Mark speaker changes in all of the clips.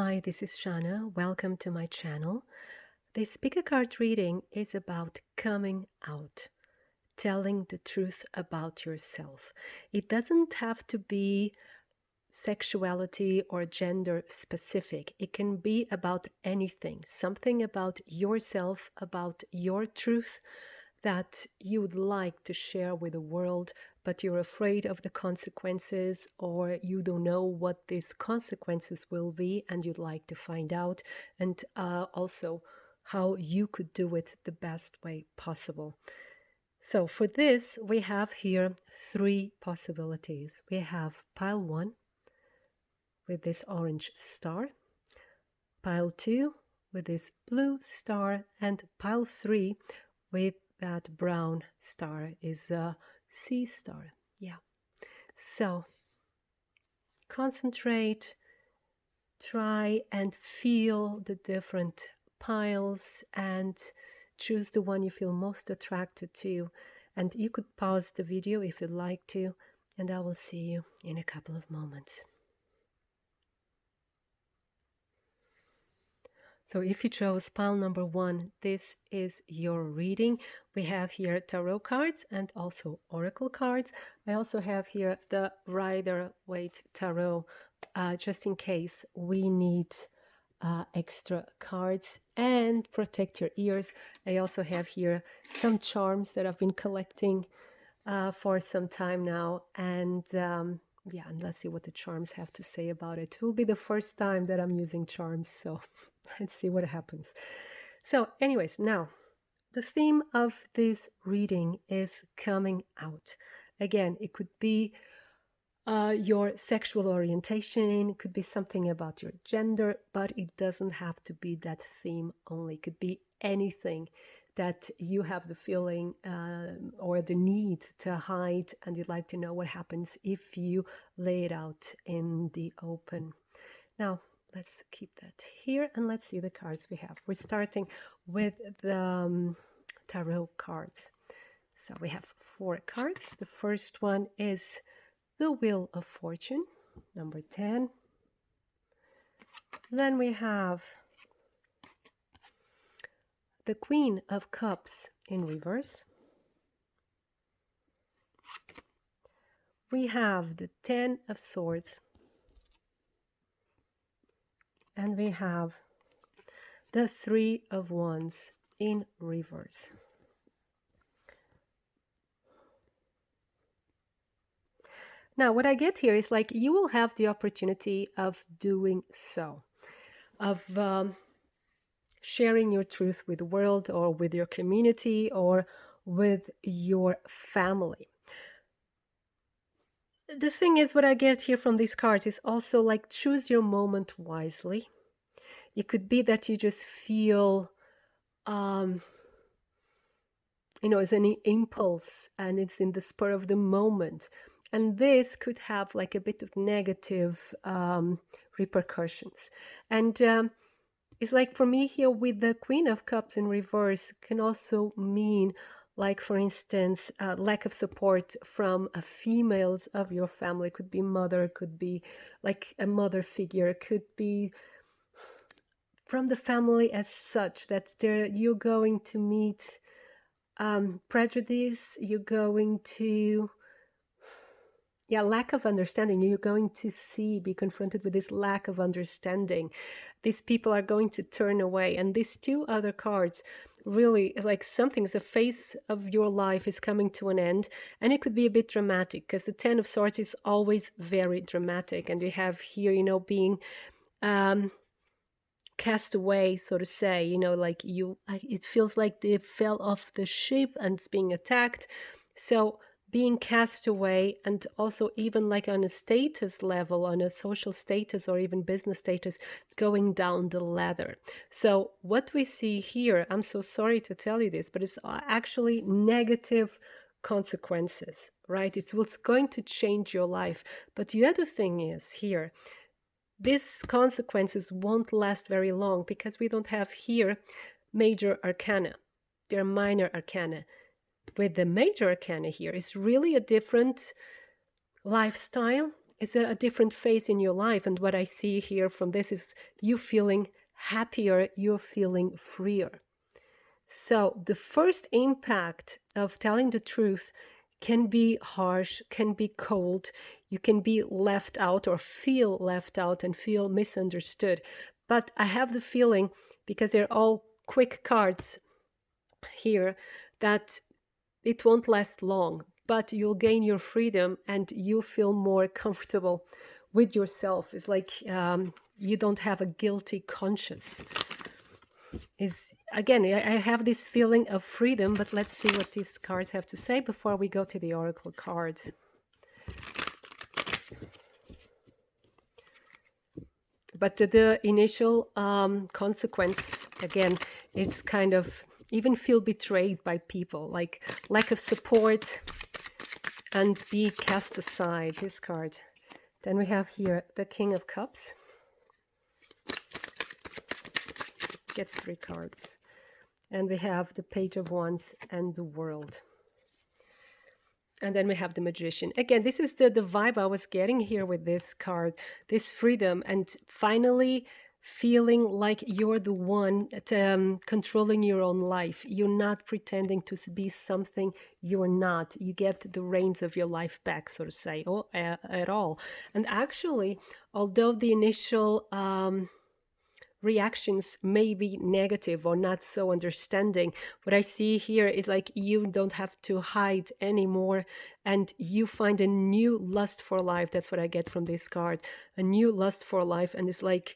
Speaker 1: Hi, this is Shannah. Welcome to my channel. This pick a card reading is about coming out, telling the truth about yourself. It doesn't have to be sexuality or gender specific. It can be about anything, something about yourself, about your truth that you would like to share with the world, but you're afraid of the consequences, or you don't know what these consequences will be, and you'd like to find out, and also how you could do it the best way possible. So for this, we have here three possibilities. We have pile one with this orange star, pile two with this blue star, and pile three with that brown star is a sea star. Yeah. So concentrate, try and feel the different piles and choose the one you feel most attracted to. And you could pause the video if you'd like to, and I will see you in a couple of moments. So if you chose pile number one, this is your reading. We have here tarot cards and also oracle cards. I also have here the Rider-Waite Tarot, just in case we need extra cards. And protect your ears. I also have here some charms that I've been collecting for some time now. And yeah, and let's see what the charms have to say about it. It will be the first time that I'm using charms, so let's see what happens. So anyways, now the theme of this reading is coming out. Again, it could be your sexual orientation, it could be something about your gender, but it doesn't have to be that theme only. It could be anything that you have the feeling or the need to hide, and you'd like to know what happens if you lay it out in the open. Now, let's keep that here and let's see the cards we have. We're starting with the tarot cards. So we have 4 cards. The first one is the Wheel of Fortune, number 10. Then we have the Queen of Cups in reverse. We have the 10 of Swords. And we have the 3 of Wands in reverse. Now, what I get here is like you will have the opportunity of doing so, of sharing your truth with the world or with your community or with your family. The thing is, what I get here from these cards is also like choose your moment wisely. It could be that you just feel, it's an impulse and it's in the spur of the moment. And this could have like a bit of negative repercussions. And it's like for me here with the Queen of Cups in reverse can also mean, like, for instance, lack of support from females of your family. Could be mother, could be like a mother figure, could be from the family as such, that you're going to meet prejudice, you're going to, lack of understanding. You're going to be confronted with this lack of understanding. These people are going to turn away. And these 2 other cards really like something's the phase of your life is coming to an end, and it could be a bit dramatic because the 10 of Swords is always very dramatic. And we have here, being cast away, so to say, like it feels like they fell off the ship and it's being attacked. So being cast away, and also even like on a status level, on a social status or even business status, going down the ladder. So what we see here, I'm so sorry to tell you this, but it's actually negative consequences, right? It's what's going to change your life. But the other thing is here, these consequences won't last very long because we don't have here major arcana. They're minor arcana. With the major arcana here, it's really a different lifestyle. it's a different phase in your life. And what I see here from this is you feeling happier, you're feeling freer. So the first impact of telling the truth can be harsh, can be cold. You can be left out or feel left out and feel misunderstood. But I have the feeling, because they're all quick cards here, that it won't last long, but you'll gain your freedom and you feel more comfortable with yourself. It's like you don't have a guilty conscience. Is again, I have this feeling of freedom, but let's see what these cards have to say before we go to the oracle cards. But the initial consequence, again, it's kind of even feel betrayed by people, like lack of support and be cast aside, this card. Then we have here the King of Cups. Gets 3 cards. And we have the Page of Wands and the World. And then we have the Magician. Again, this is the vibe I was getting here with this card, this freedom, and finally feeling like you're the one controlling your own life. You're not pretending to be something you're not. You get the reins of your life back, so to say, or at all. And actually, although the initial reactions may be negative or not so understanding, what I see here is like you don't have to hide anymore, and you find a new lust for life. That's what I get from this card, a new lust for life. And it's like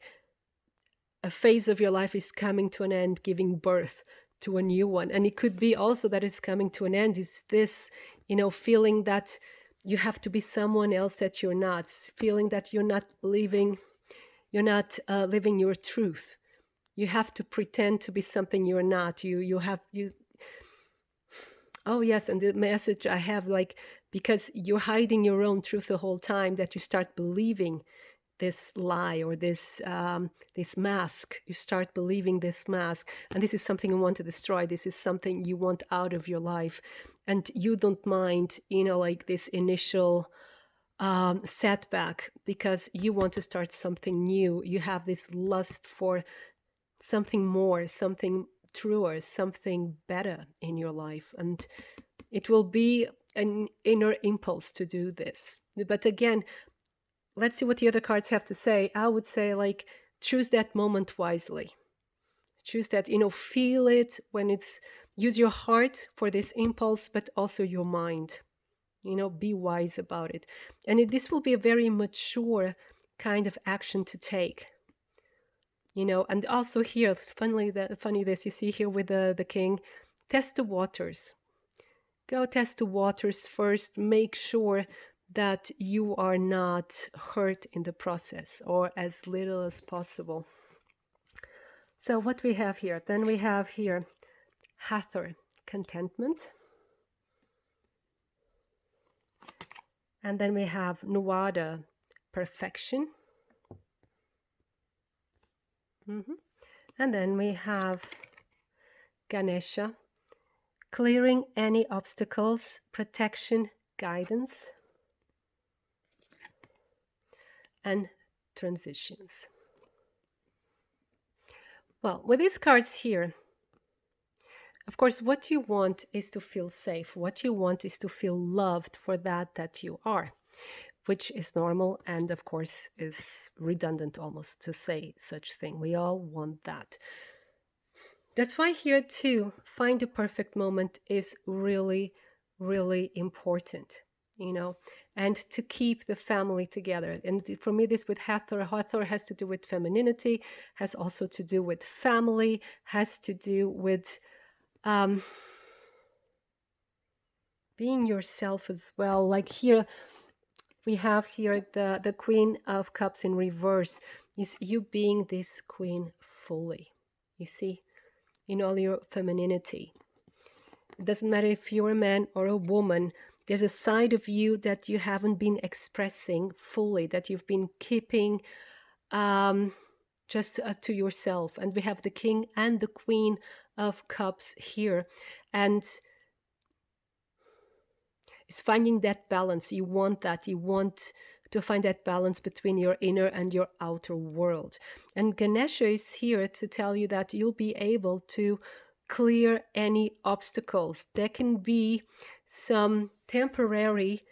Speaker 1: a phase of your life is coming to an end, giving birth to a new one. And it could be also that it's coming to an end is this, feeling that you have to be someone else that you're not, feeling that you're not living your truth. You have to pretend to be something you're not. Oh yes, and the message I have, like, because you're hiding your own truth the whole time, that you start believing this lie or this mask. You start believing this mask, and this is something you want to destroy. This is something you want out of your life, and you don't mind, like this initial setback, because you want to start something new. You have this lust for something more, something truer, something better in your life, and it will be an inner impulse to do this. But again, let's see what the other cards have to say. I would say, like, choose that moment wisely. Choose that, feel it when it's, use your heart for this impulse, but also your mind. Be wise about it. And this will be a very mature kind of action to take. And also here, it's funny this, you see here with the king, test the waters. Go test the waters first. Make sure that you are not hurt in the process, or as little as possible. So what we have here, then we have here Hathor, contentment. And then we have Nuada, perfection. And then we have Ganesha, clearing any obstacles, protection, guidance, and transitions. Well, with these cards here, of course, what you want is to feel safe. What you want is to feel loved for that you are, which is normal and, of course, is redundant almost to say such thing. We all want that. That's why here, too, find the perfect moment is really, really important, and to keep the family together. And for me, this with Hathor has to do with femininity, has also to do with family, has to do with being yourself as well. Like here, we have here the Queen of Cups in reverse, is you being this queen fully, you see, in all your femininity. It doesn't matter if you're a man or a woman, there's a side of you that you haven't been expressing fully, that you've been keeping just to yourself. And we have the King and the Queen of Cups here, and it's finding that balance. You want that, you want to find that balance between your inner and your outer world. And Ganesha is here to tell you that you'll be able to clear any obstacles. There can be some temporary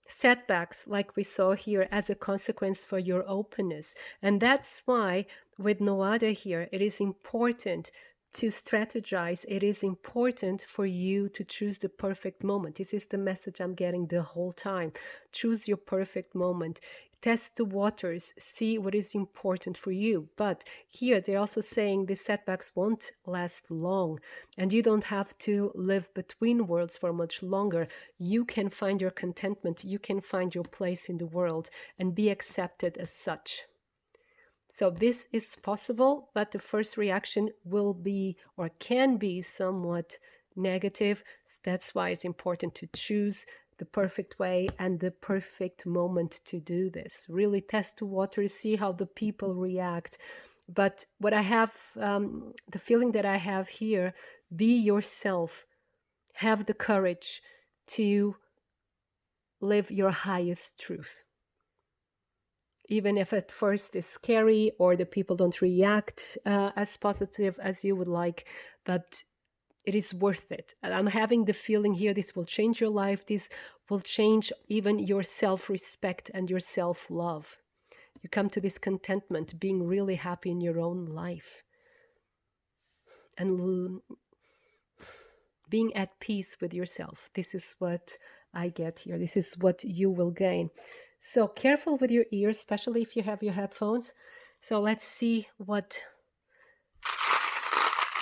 Speaker 1: setbacks like we saw here as a consequence for your openness. And that's why with Noada here, it is important to strategize. It is important for you to choose the perfect moment. This is the message I'm getting the whole time. Choose your perfect moment. Test the waters, see what is important for you. But here they're also saying the setbacks won't last long, and you don't have to live between worlds for much longer. You can find your contentment, you can find your place in the world and be accepted as such. So this is possible, but the first reaction will be or can be somewhat negative. That's why it's important to choose the perfect way and the perfect moment to do this. Really test the waters, see how the people react. But what I have, the feeling that I have here, be yourself. Have the courage to live your highest truth. Even if at first it's scary or the people don't react as positive as you would like, but it is worth it. And I'm having the feeling here this will change your life. This will change even your self-respect and your self-love. You come to this contentment, being really happy in your own life. And being at peace with yourself. This is what I get here. This is what you will gain. So careful with your ears, especially if you have your headphones. So let's see what...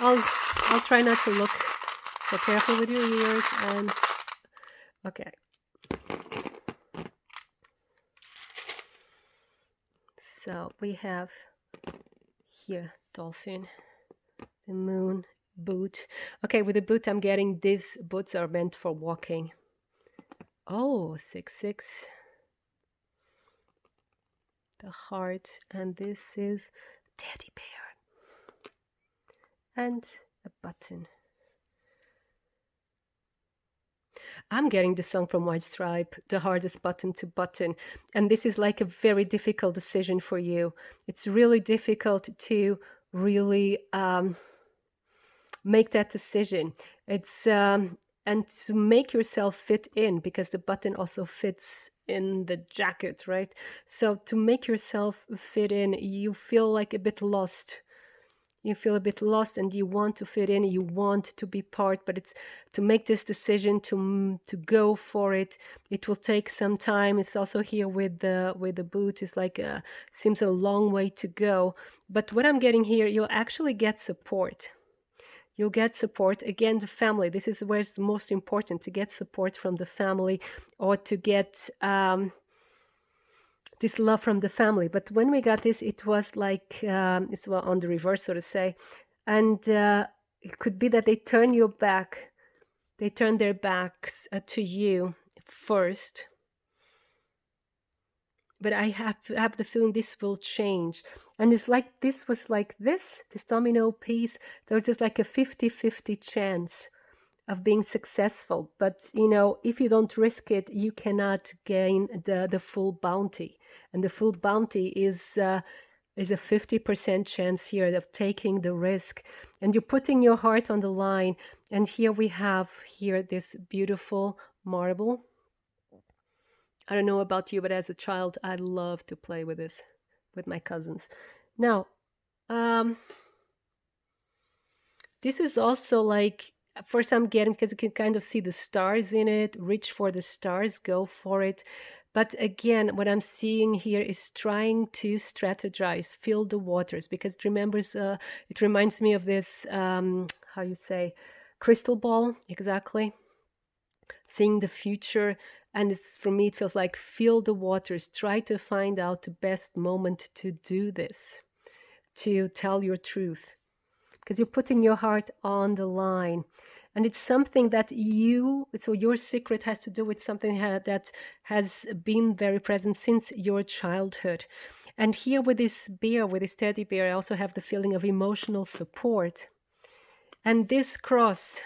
Speaker 1: I'll try not to look. So careful with your ears and... Okay. So we have here dolphin, the moon, boot. Okay, with the boot I'm getting these boots are meant for walking. Oh, 6-6. The heart, and this is teddy bear. And a button. I'm getting the song from White Stripe, The Hardest Button to Button. And this is like a very difficult decision for you. It's really difficult to really make that decision. It's and to make yourself fit in, because the button also fits in the jacket, right? So to make yourself fit in, you feel like a bit lost. You feel a bit lost and you want to fit in, you want to be part, but it's to make this decision to go for it. It will take some time. It's also here with the boot. It's like seems a long way to go. But what I'm getting here, you'll actually get support. You'll get support. Again, the family. This is where it's most important, to get support from the family or to get this love from the family. But when we got this, it was like, it's on the reverse, so to say. And it could be that they turn your back. They turn their backs to you first. But I have the feeling this will change. And it's like this was like this domino piece. There was just like a 50-50 chance of being successful. But, you know, if you don't risk it, you cannot gain the full bounty. And the full bounty is a 50% chance here of taking the risk. And you're putting your heart on the line. And here we have here this beautiful marble. I don't know about you, but as a child, I love to play with this with my cousins. Now, this is also like, first I'm getting, because you can kind of see the stars in it, reach for the stars, go for it. But again, what I'm seeing here is trying to strategize, fill the waters, because it reminds me of this, how you say, crystal ball, exactly. Seeing the future. And for me, it feels like fill the waters, try to find out the best moment to do this, to tell your truth, because you're putting your heart on the line. And it's something that so your secret has to do with something that has been very present since your childhood. And here with this bear, with this teddy bear, I also have the feeling of emotional support. And this cross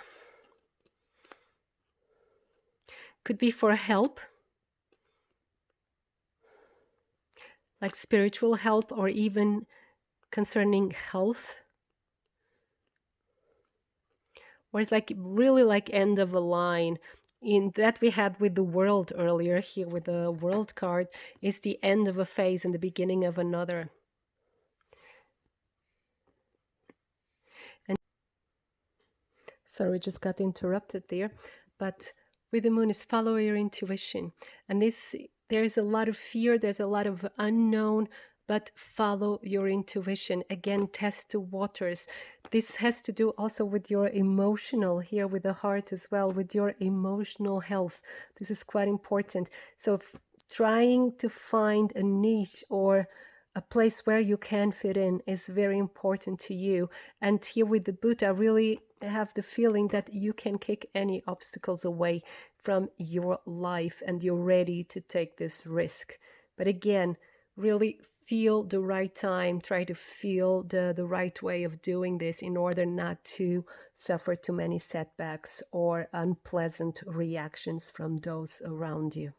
Speaker 1: could be for help. like spiritual help or even concerning health, or it's like really like end of a line in that we had with the world earlier. Here with the world card is the end of a phase and the beginning of another. And sorry, just got interrupted there, but with the moon is follow your intuition, and this, there's a lot of fear, there's a lot of unknown, but follow your intuition. Again, test the waters. This has to do also with your emotional, here with the heart as well, with your emotional health. This is quite important. So trying to find a niche or a place where you can fit in is very important to you. And here with the Buddha, really have the feeling that you can kick any obstacles away from your life and you're ready to take this risk. But again, really feel the right time, try to feel the right way of doing this in order not to suffer too many setbacks or unpleasant reactions from those around you.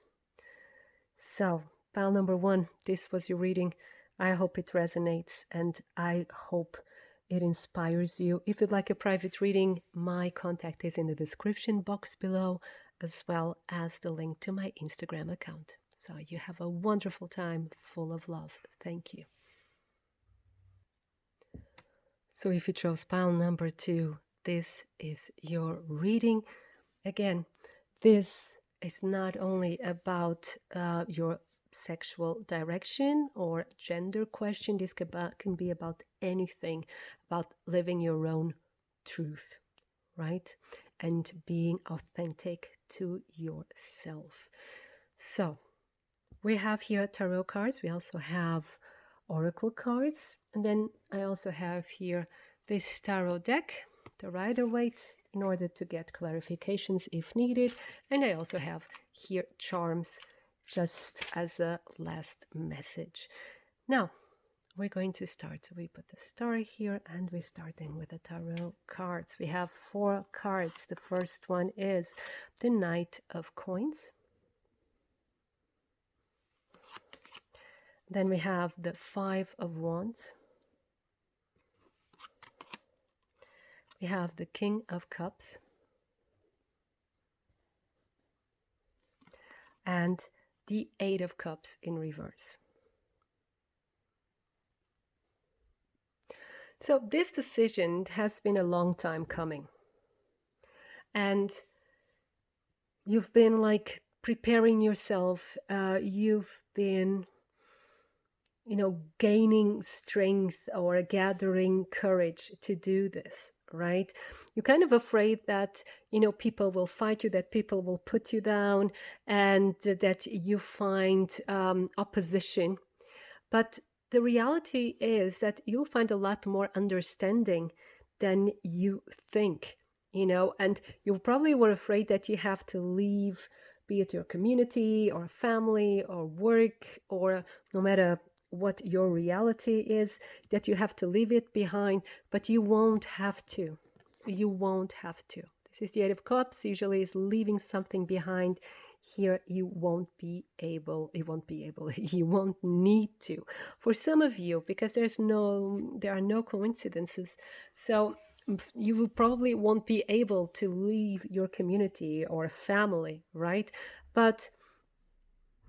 Speaker 1: So, pile number 1, this was your reading. I hope it resonates and I hope it inspires you. If you'd like a private reading, my contact is in the description box below, as well as the link to my Instagram account. So you have a wonderful time full of love. Thank you. So if you chose pile number 2, this is your reading. Again, this is not only about your sexual direction or gender question. This can be about anything, about living your own truth, right? And being authentic to yourself. So we have here tarot cards. We also have oracle cards. And then I also have here this tarot deck, the Rider-Waite, in order to get clarifications if needed. And I also have here charms just as a last message. Now, we're going to start. So we put the star here and we're starting with the tarot cards. We have 4 cards. The first one is the Knight of Coins. Then we have the 5 of Wands. We have the King of Cups. And the 8 of Cups in reverse. So this decision has been a long time coming. And you've been like preparing yourself. You've been, gaining strength or gathering courage to do this, right? You're kind of afraid that, people will fight you, that people will put you down, and that you find opposition. But the reality is that you'll find a lot more understanding than you think, and you probably were afraid that you have to leave, be it your community or family or work, or no matter what your reality is, that you have to leave it behind, but you won't have to. You won't have to. This is the 8 of Cups, usually is leaving something behind. Here you won't need to. For some of you, because there are no coincidences, so you probably won't be able to leave your community or family, right? But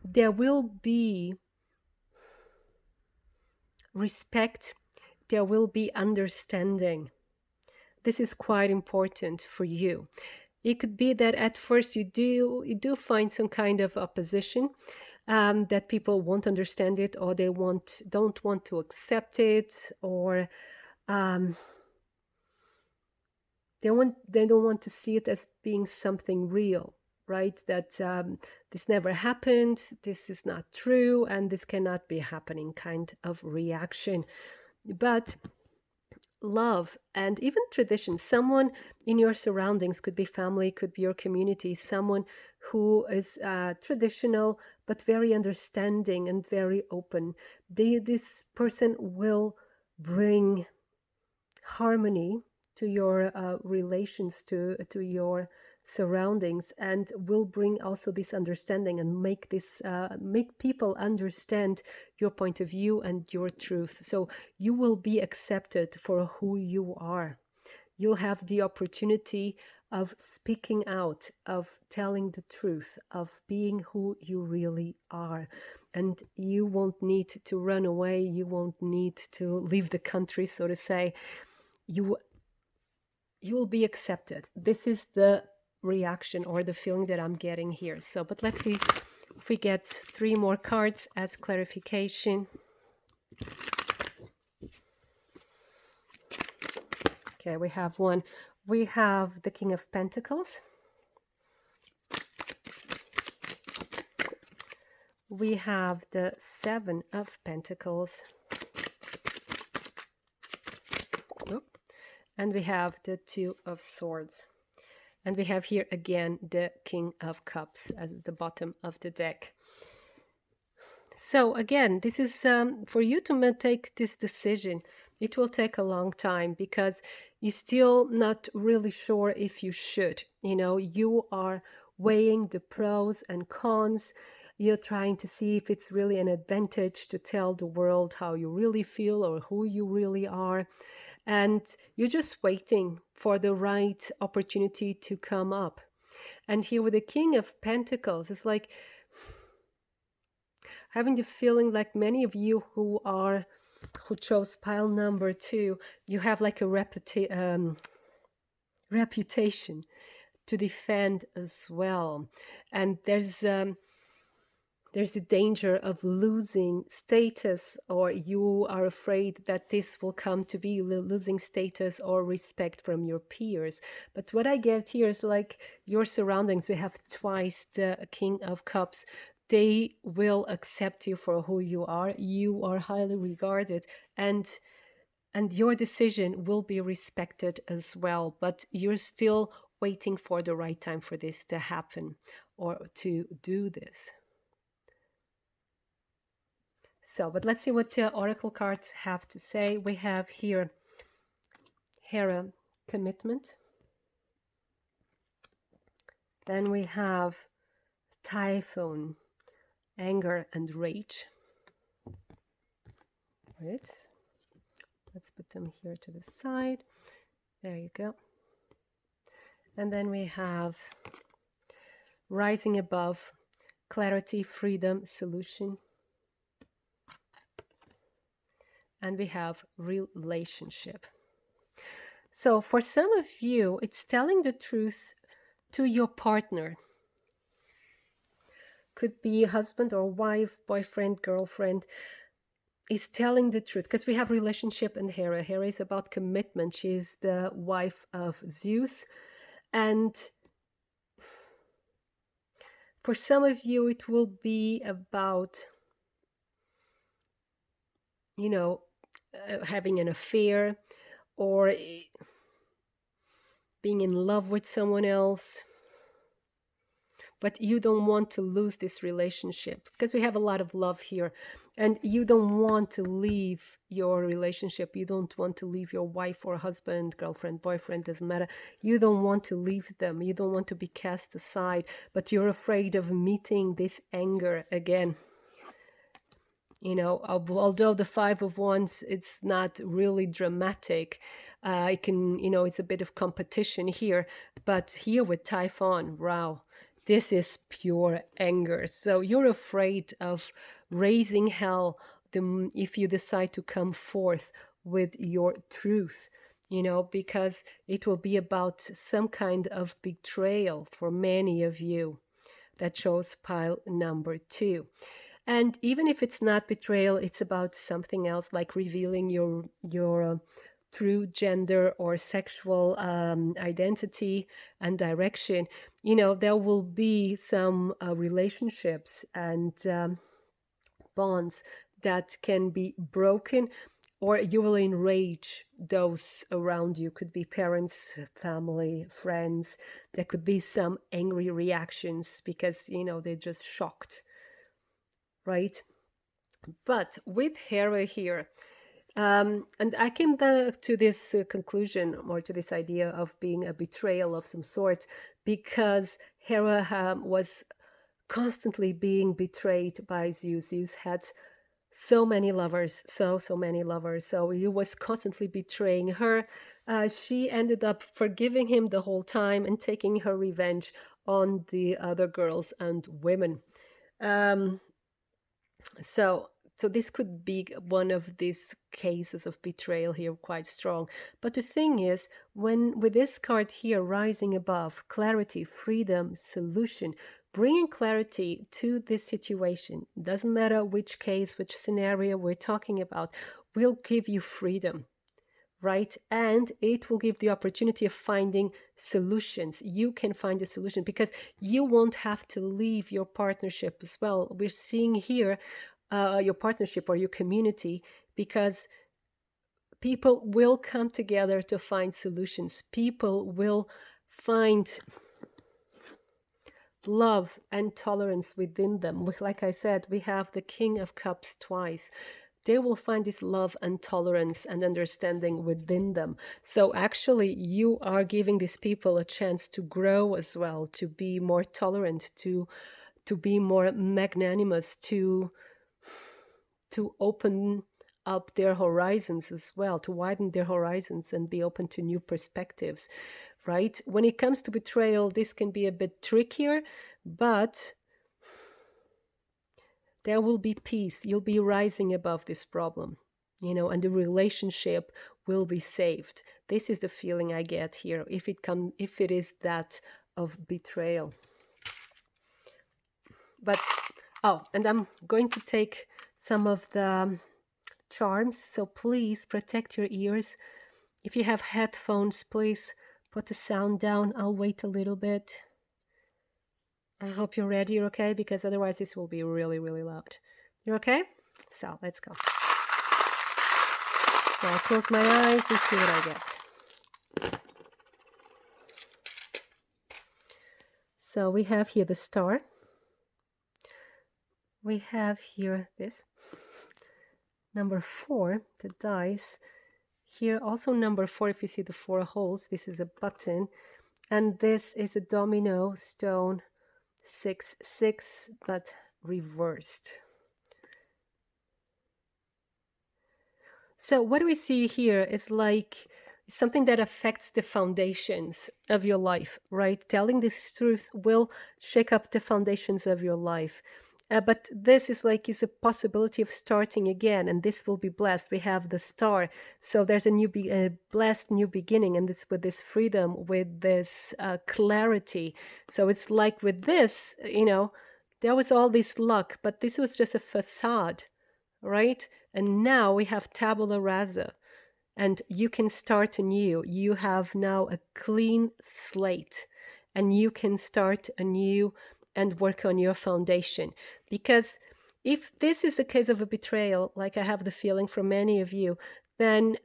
Speaker 1: there will be respect, there will be understanding. This is quite important for you. It could be that at first you do find some kind of opposition, that people won't understand it, or they don't want to accept it, or they don't want to see it as being something real, right? That this never happened, this is not true, and this cannot be happening kind of reaction. But love and even tradition, someone in your surroundings, could be family, could be your community, someone who is traditional but very understanding and very open, this person will bring harmony to your relations, to your surroundings, and will bring also this understanding and make people understand your point of view and your truth. So you will be accepted for who you are. You'll have the opportunity of speaking out, of telling the truth, of being who you really are. And you won't need to run away. You won't need to leave the country, so to say. You will be accepted. This is the reaction or the feeling that I'm getting here. So, but let's see if we get 3 more cards as clarification. Okay, we have one. We have the King of Pentacles. We have the 7 of Pentacles. And we have the 2 of Swords. And we have here again the King of Cups at the bottom of the deck. So again, this is for you to take this decision. It will take a long time because you're still not really sure if you should. You know, you are weighing the pros and cons. You're trying to see if it's really an advantage to tell the world how you really feel or who you really are. And you're just waiting for the right opportunity to come up. And here with the King of Pentacles, it's like having the feeling like many of you who chose pile number 2, you have like a reputation to defend as well. And there's the danger of losing status, or you are afraid that this will come to be losing status or respect from your peers. But what I get here is like your surroundings. We have twice the King of Cups. They will accept you for who you are. You are highly regarded, and your decision will be respected as well. But you're still waiting for the right time for this to happen or to do this. So, but let's see what the oracle cards have to say. We have here Hera, commitment. Then we have Typhoon, anger and rage. Right. Let's put them here to the side. There you go. And then we have Rising Above, clarity, freedom, solution. And we have relationship. So for some of you, it's telling the truth to your partner. Could be husband or wife, boyfriend, girlfriend. Is telling the truth, because we have relationship and Hera. Hera is about commitment. She's the wife of Zeus. And for some of you, it will be about, you know, having an affair or being in love with someone else. But you don't want to lose this relationship because we have a lot of love here. And you don't want to leave your relationship. You don't want to leave your wife or husband, girlfriend, boyfriend, doesn't matter. You don't want to leave them. You don't want to be cast aside. But you're afraid of meeting this anger again. You know, although the 5 of Wands, it's not really dramatic. It can, you know, it's a bit of competition here. But here with Typhon, wow, this is pure anger. So you're afraid of raising hell if you decide to come forth with your truth, you know, because it will be about some kind of betrayal for many of you that chose pile number 2. And even if it's not betrayal, it's about something else, like revealing your true gender or sexual identity and direction. You know, there will be some relationships and bonds that can be broken, or you will enrage those around you. Could be parents, family, friends. There could be some angry reactions because, you know, they're just shocked. Right? But with Hera here, And I came back to this conclusion, or to this idea of being a betrayal of some sort, because Hera was constantly being betrayed by Zeus. Zeus had so many lovers, so many lovers. So he was constantly betraying her. She ended up forgiving him the whole time and taking her revenge on the other girls and women. Um, so so this could be one of these cases of betrayal here, quite strong. But the thing is, when with this card here, rising above, clarity, freedom, solution, bringing clarity to this situation, doesn't matter which case, which scenario we're talking about, will give you freedom, right? And it will give the opportunity of finding solutions. You can find a solution because you won't have to leave your partnership as well. We're seeing here your partnership or your community, because people will come together to find solutions. People will find love and tolerance within them. Like I said, we have the King of Cups twice. They will find this love and tolerance and understanding within them. So actually, you are giving these people a chance to grow as well, to be more tolerant, to be more magnanimous, to open up their horizons as well, to widen their horizons and be open to new perspectives, right? When it comes to betrayal, this can be a bit trickier, but there will be peace. You'll be rising above this problem, and the relationship will be saved. This is the feeling I get here, if it is that of betrayal. But and I'm going to take some of the charms, so please protect your ears. If you have headphones, please put the sound down. I'll wait a little bit. I hope you're ready, you're okay, because otherwise this will be really, really loud. You're okay? So let's go. So I'll close my eyes and see what I get. So we have here the star. We have here this. Number 4, the dice. Here also number 4, if you see the 4 holes, this is a button. And this is a domino stone 6-6, but reversed. So what we see here is like something that affects the foundations of your life, right? Telling this truth will shake up the foundations of your life. But this is a possibility of starting again, and this will be blessed. We have the star, so there's a blessed new beginning, and this with this freedom, with this clarity. So it's like with this, there was all this luck, but this was just a facade, right? And now we have tabula rasa, and you can start anew. You have now a clean slate, and you can start anew and work on your foundation. Because if this is the case of a betrayal, like I have the feeling from many of you, then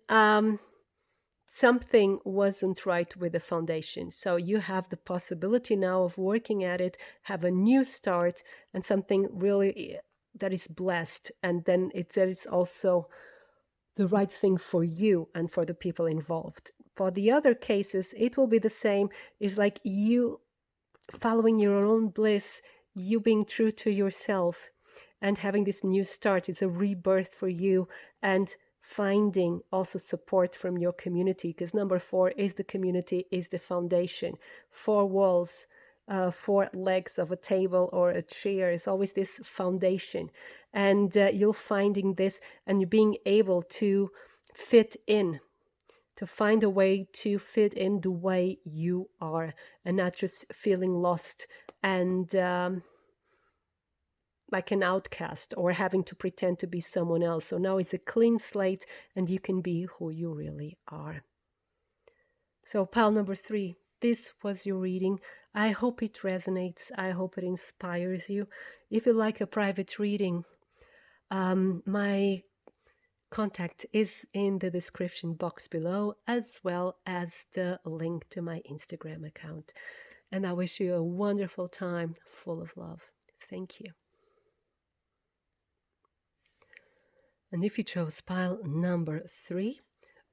Speaker 1: something wasn't right with the foundation. So you have the possibility now of working at it, have a new start, and something really that is blessed. And then that is also the right thing for you and for the people involved. For the other cases, it will be the same. It's like you following your own bliss, you being true to yourself, and having this new start. It's a rebirth for you, and finding also support from your community, because number 4 is the community, is the foundation. 4 walls, 4 legs of a table or a chair is always this foundation, and you're finding this, and you're being able to fit in, to find a way to fit in the way you are, and not just feeling lost and like an outcast or having to pretend to be someone else. So now it's a clean slate, and you can be who you really are. So pile number 3, this was your reading. I hope it resonates. I hope it inspires you. If you like a private reading, my contact is in the description box below, as well as the link to my Instagram account. And I wish you a wonderful time full of love. Thank you. And if you chose pile number 3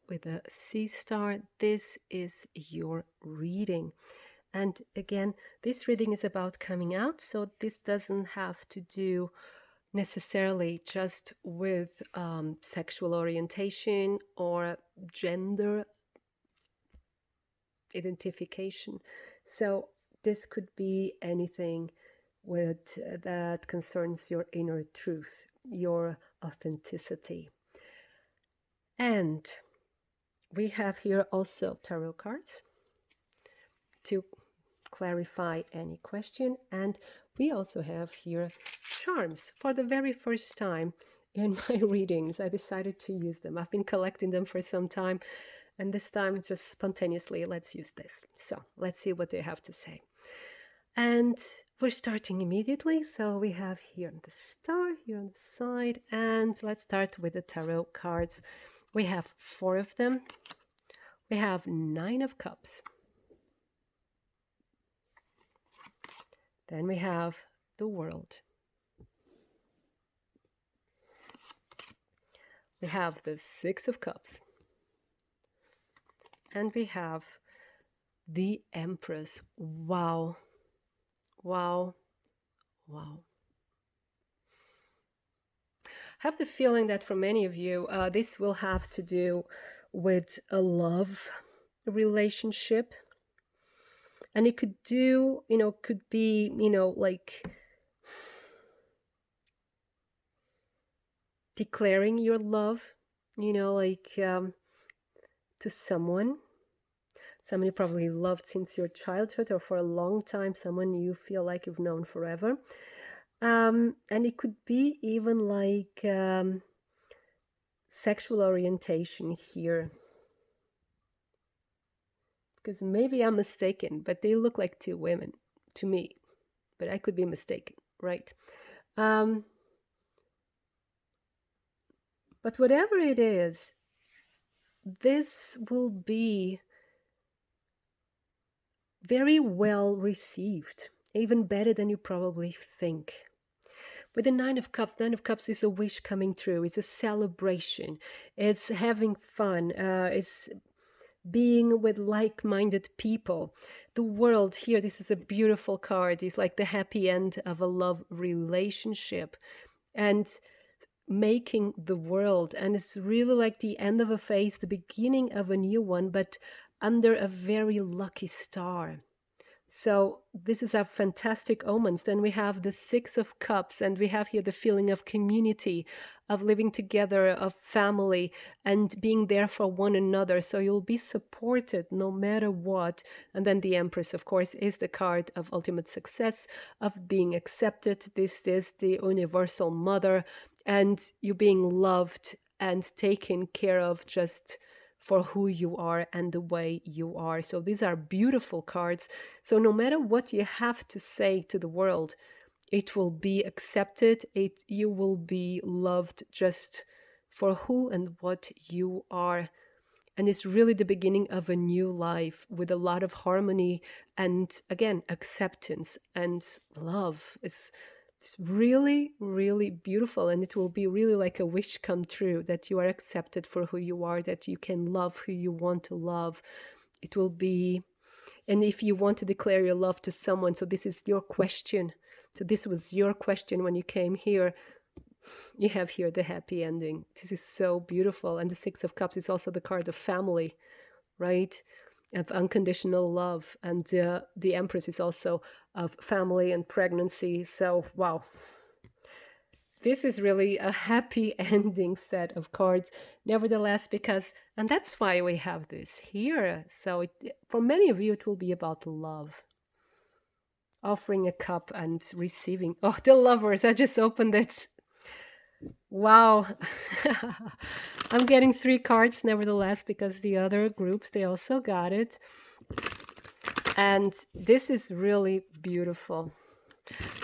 Speaker 1: with a C star, this is your reading. And again, this reading is about coming out, so this doesn't have to do necessarily just with sexual orientation or gender identification. So this could be anything that concerns your inner truth, your authenticity. And we have here also tarot cards to clarify any question. And we also have here charms. For the very first time in my readings, I decided to use them. I've been collecting them for some time, and this time just spontaneously, let's use this. So let's see what they have to say. And we're starting immediately. So we have here the star here on the side, and let's start with the tarot cards. We have 4 of them. We have 9 of Cups. Then we have the World. We have the 6 of Cups. And we have the Empress. Wow. Wow. Wow. I have the feeling that for many of you, this will have to do with a love relationship. And it could do, could be, like declaring your love, like to someone you probably loved since your childhood or for a long time, someone you feel like you've known forever. And it could be even like sexual orientation here. Because maybe I'm mistaken, but they look like 2 women to me. But I could be mistaken, right? But whatever it is, this will be very well received, even better than you probably think. With the 9 of Cups is a wish coming true. It's a celebration. It's having fun. It's being with like-minded people. The World here, this is a beautiful card. It's like the happy end of a love relationship and making the world. And it's really like the end of a phase, the beginning of a new one, but under a very lucky star. So this is a fantastic omens. Then we have the 6 of Cups, and we have here the feeling of community, of living together, of family, and being there for one another. So you'll be supported no matter what. And then the Empress, of course, is the card of ultimate success, of being accepted. This is the universal mother, and you being loved and taken care of just for who you are and the way you are. So these are beautiful cards. So no matter what you have to say to the world, it will be accepted. You will be loved just for who and what you are. And it's really the beginning of a new life with a lot of harmony and, again, acceptance and love. It's really, really beautiful, and it will be really like a wish come true, that you are accepted for who you are, that you can love who you want to love. It will be, and if you want to declare your love to someone, so this is your question. So this was your question when you came here. You have here the happy ending. This is so beautiful. And the 6 of Cups is also the card of family, right? Of unconditional love. And the Empress is also of family and pregnancy. So, wow. This is really a happy ending set of cards. Nevertheless, and that's why we have this here. So for many of you, it will be about love. Offering a cup and receiving. Oh, the Lovers. I just opened it. Wow. I'm getting 3 cards nevertheless, because the other groups, they also got it. And this is really beautiful.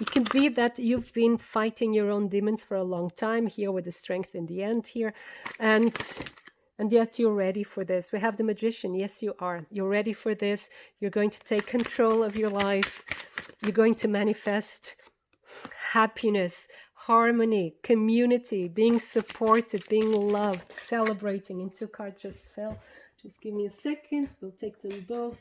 Speaker 1: It can be that you've been fighting your own demons for a long time here with the Strength in the end here. And yet you're ready for this. We have the Magician. Yes, you are. You're ready for this. You're going to take control of your life. You're going to manifest happiness, harmony, community, being supported, being loved, celebrating. And two cards just fell. Just give me a second. We'll take them both.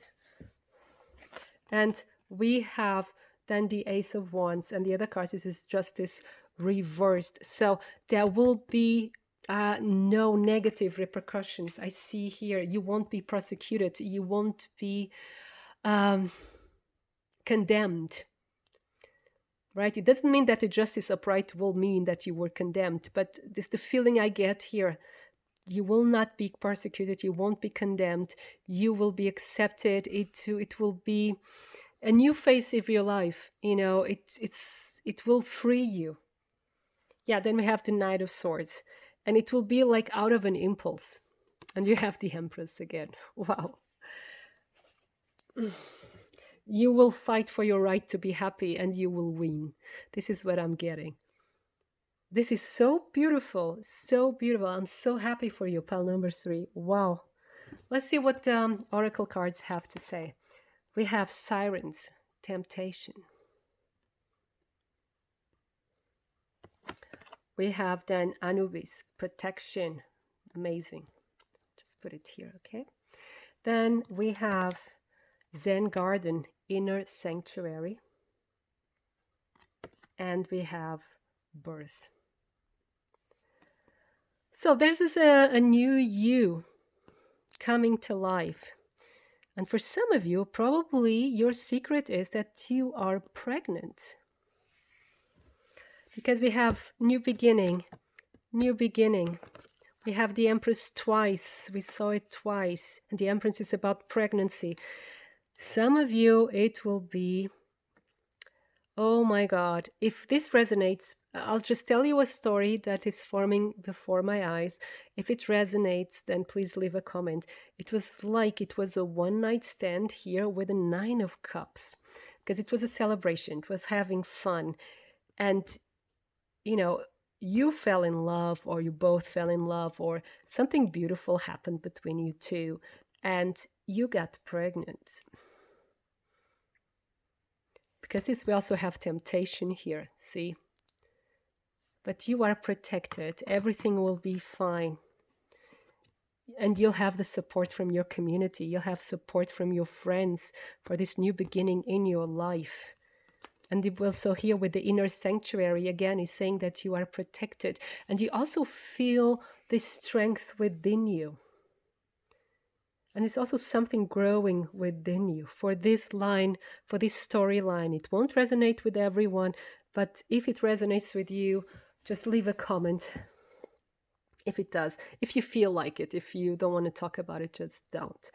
Speaker 1: And we have then the Ace of Wands, and the other card is Justice reversed. So there will be no negative repercussions. I see here you won't be prosecuted. You won't be condemned. Right? It doesn't mean that the justice upright will mean that you were condemned, but this the feeling I get here. You will not be persecuted. You won't be condemned. You will be accepted. It will be a new phase of your life. You know, it will free you. Yeah. Then we have the Knight of Swords, and it will be like out of an impulse, and you have the Empress again. Wow. You will fight for your right to be happy, and you will win. This is what I'm getting. This is so beautiful, so beautiful. I'm so happy for you, pile number 3. Wow. Let's see what oracle cards have to say. We have Sirens, temptation. We have then Anubis, protection. Amazing. Just put it here, okay? Then we have Zen Garden, inner sanctuary. And we have birth. So this is a new you coming to life. And for some of you, probably your secret is that you are pregnant. Because we have new beginning, new beginning. We have the Empress twice. We saw it twice. And the Empress is about pregnancy. Some of you, it will be, oh my God, if this resonates, I'll just tell you a story that is forming before my eyes. If it resonates, then please leave a comment. It was like it was a one-night stand here with a 9 of Cups. Because it was a celebration. It was having fun. And, you know, you fell in love, or you both fell in love, or something beautiful happened between you two, and you got pregnant. Because this, we also have temptation here, see? But you are protected. Everything will be fine. And you'll have the support from your community. You'll have support from your friends for this new beginning in your life. And also here with the inner sanctuary, again, is saying that you are protected. And you also feel this strength within you. And it's also something growing within you. For this line, for this storyline, it won't resonate with everyone. But if it resonates with you, just leave a comment. If it does. If you feel like it. If you don't want to talk about it, just don't.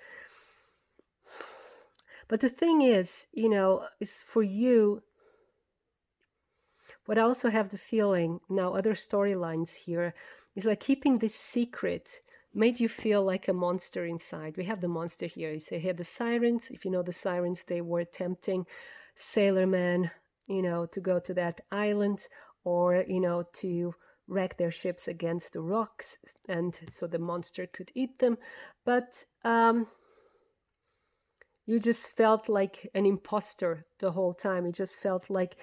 Speaker 1: But the thing is, you know, is for you, what I also have the feeling, now other storylines here, is like keeping this secret made you feel like a monster inside. We have the monster here. You say here the sirens. If you know the sirens, they were tempting sailormen, you know, to go to that island, or, you know, to wreck their ships against the rocks, and so the monster could eat them. But you just felt like an imposter the whole time. You just felt like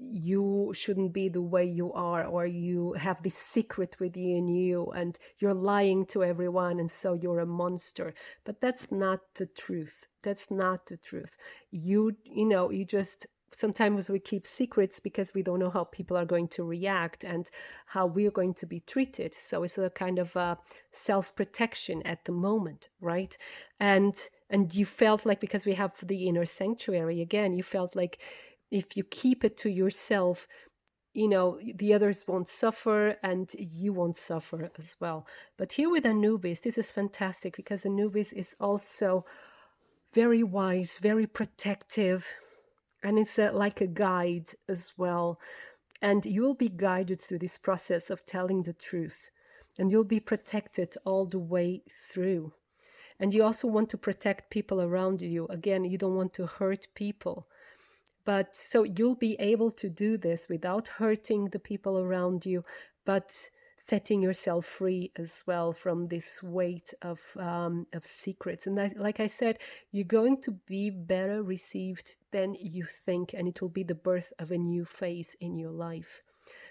Speaker 1: you shouldn't be the way you are, or you have this secret within you and you're lying to everyone, and so you're a monster. But that's not the truth. That's not the truth. You know, you just, sometimes we keep secrets because we don't know how people are going to react and how we're going to be treated. So it's a kind of self-protection at the moment, right? And you felt like, because we have the inner sanctuary again, you felt like if you keep it to yourself, you know, the others won't suffer and you won't suffer as well. But here with Anubis, this is fantastic, because Anubis is also very wise, very protective, and it's like a guide as well. And you'll be guided through this process of telling the truth, and you'll be protected all the way through. And you also want to protect people around you. Again, you don't want to hurt people. But so you'll be able to do this without hurting the people around you, but setting yourself free as well from this weight of secrets. And like I said, you're going to be better received than you think, and it will be the birth of a new phase in your life.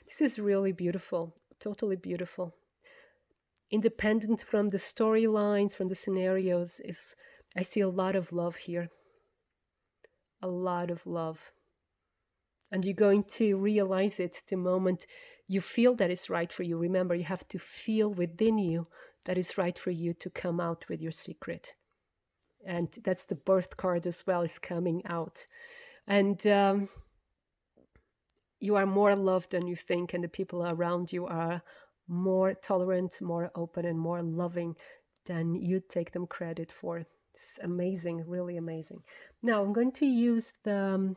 Speaker 1: This is really beautiful, totally beautiful. Independent from the storylines, from the scenarios, is I see a lot of love here. A lot of love. And you're going to realize it the moment you feel that is right for you. Remember, you have to feel within you that is right for you to come out with your secret. And that's the birth card as well, is coming out. And you are more loved than you think, and the people around you are more tolerant, more open, and more loving than you take them credit for. It's amazing, really amazing. Now I'm going to use the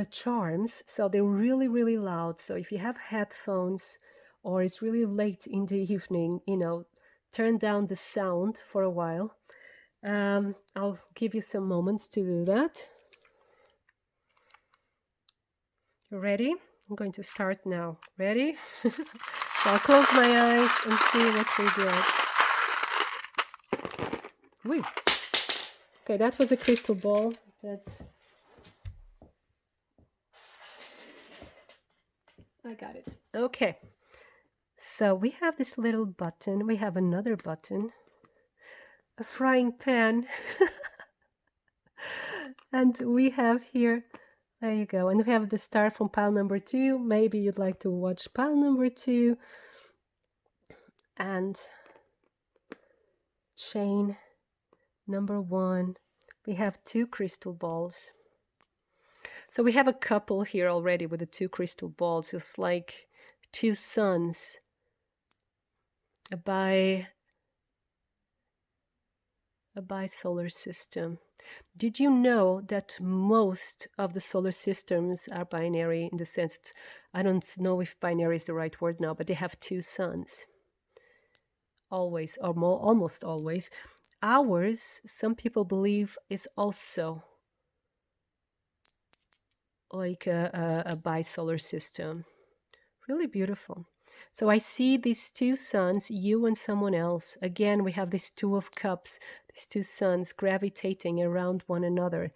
Speaker 1: charms. So they're really, really loud. So if you have headphones or it's really late in the evening, turn down the sound for a while. I'll give you some moments to do that. You ready? I'm going to start now. Ready? So I'll close my eyes and see what we get. Woo. Okay, that was a crystal ball. I got it. Okay. So we have this little button. We have another button. A frying pan. And we have here, there you go. And we have the star from pile number 2. Maybe you'd like to watch pile number 2. And chain number 1. We have 2 crystal balls. So we have a couple here already with the 2 crystal balls. It's like 2 suns. A bi-solar system. Did you know that most of the solar systems are binary in the sense, I don't know if binary is the right word now, but they have 2 suns. Always, or more, almost always. Ours, some people believe, is also like a bi-solar system. Really beautiful. So I see these 2 suns, you and someone else. Again, we have this 2 of cups, these 2 suns gravitating around one another.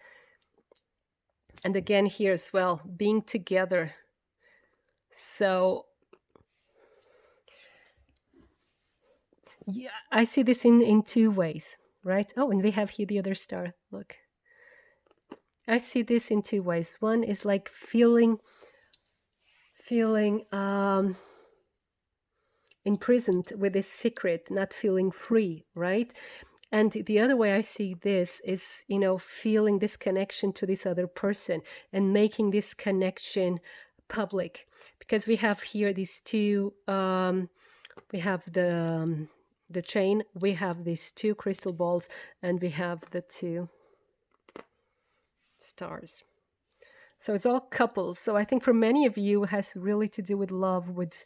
Speaker 1: And again here as well, being together. So yeah, I see this in 2 ways, right? Oh, and we have here the other star. Look. I see this in 2 ways. One is like feeling imprisoned with this secret, not feeling free, right? And the other way I see this is, feeling this connection to this other person and making this connection public. Because we have here these 2, we have the chain, we have these 2 crystal balls, and we have the 2 stars. So it's all couples. So I think for many of you, it has really to do with love, with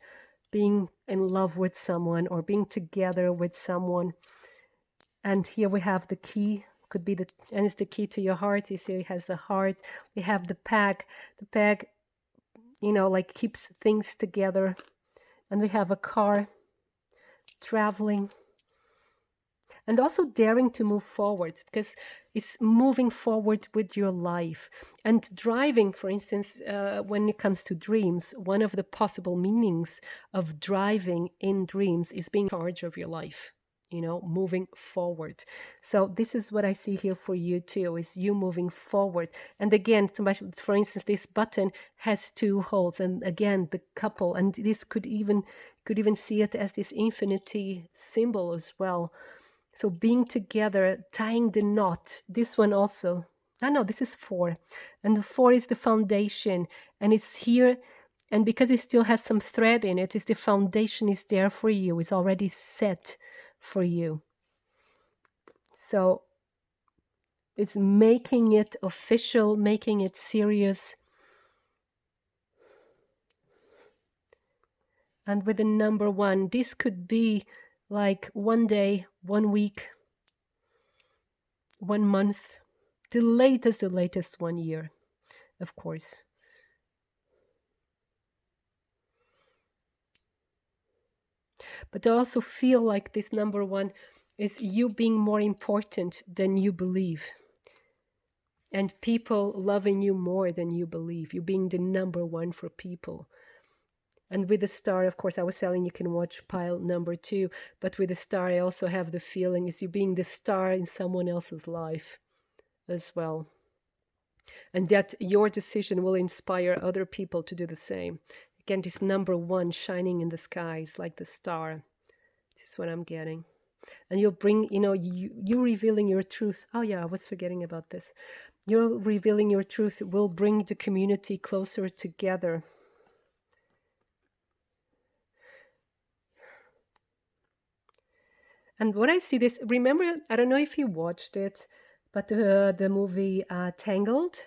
Speaker 1: being in love with someone or being together with someone. And here we have the key, could be and it's the key to your heart. You see it has the heart. We have the peg, like keeps things together. And we have a car, traveling. And also daring to move forward, because it's moving forward with your life. And driving, for instance, when it comes to dreams, one of the possible meanings of driving in dreams is being in charge of your life, moving forward. So this is what I see here for you too, is you moving forward. And again, for instance, this button has 2 holes, and again, the couple, and this could even see it as this infinity symbol as well. So being together, tying the knot. This one also. No, this is 4. And the 4 is the foundation. And it's here. And because it still has some thread in it, the foundation is there for you. It's already set for you. So it's making it official, making it serious. And with the number 1, this could be like 1 day, 1 week, 1 month, the latest 1 year, of course. But I also feel like this number 1 is you being more important than you believe. And people loving you more than you believe. You being the number 1 for people. And with the star, of course, I was telling you can watch pile number 2, but with the star, I also have the feeling is you being the star in someone else's life as well. And that your decision will inspire other people to do the same. Again, this number 1 shining in the skies like the star. This is what I'm getting. And you'll bring, you revealing your truth. Oh, yeah, I was forgetting about this. You're revealing your truth will bring the community closer together. And what I see this, remember, I don't know if you watched it, but the movie Tangled,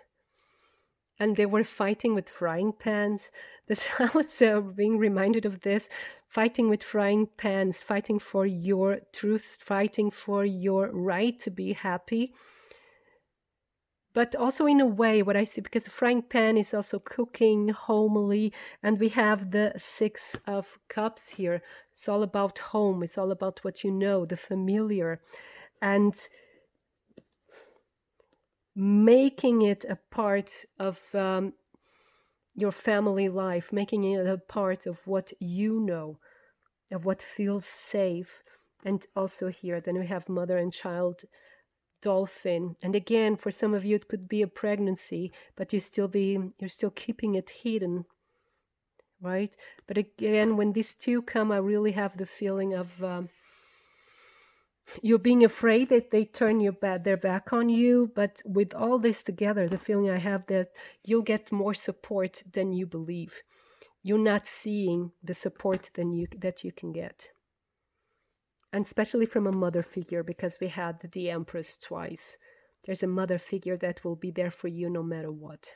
Speaker 1: and they were fighting with frying pans. This I was being reminded of this, fighting with frying pans, fighting for your truth, fighting for your right to be happy. But also in a way, what I see, because the frying pan is also cooking homely, and we have the 6 of cups here. It's all about home. It's all about what you know, the familiar, and making it a part of your family life, making it a part of what you know, of what feels safe. And also here, then we have mother and child dolphin. And again, for some of you, it could be a pregnancy, but you're still keeping it hidden, right? But again, when these two come, I really have the feeling of you're being afraid that they turn their back on you. But with all this together, the feeling I have that you'll get more support than you believe. You're not seeing the support that you can get. And especially from a mother figure, because we had the Empress twice. There's a mother figure that will be there for you no matter what.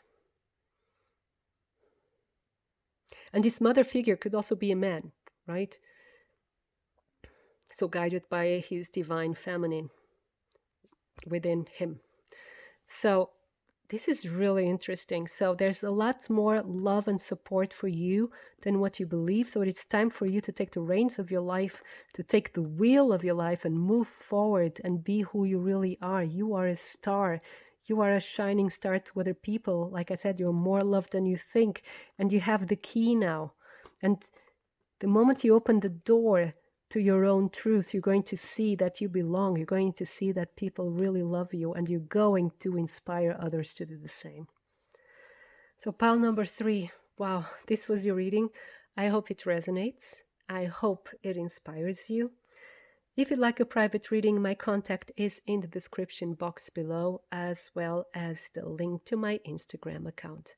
Speaker 1: And this mother figure could also be a man, right? So guided by his divine feminine within him. So this is really interesting. So there's a lot more love and support for you than what you believe. So it's time for you to take the reins of your life, to take the wheel of your life and move forward and be who you really are. You are a star. You are a shining star to other people. Like I said, you're more loved than you think. And you have the key now. And the moment you open the door to your own truth, you're going to see that you belong. You're going to see that people really love you, and you're going to inspire others to do the same. So pile number 3, wow, this was your reading. I hope it resonates. I hope it inspires you. If you'd like a private reading, my contact is in the description box below, as well as the link to my Instagram account.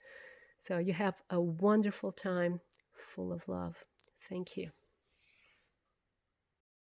Speaker 1: So you have a wonderful time full of love. Thank you.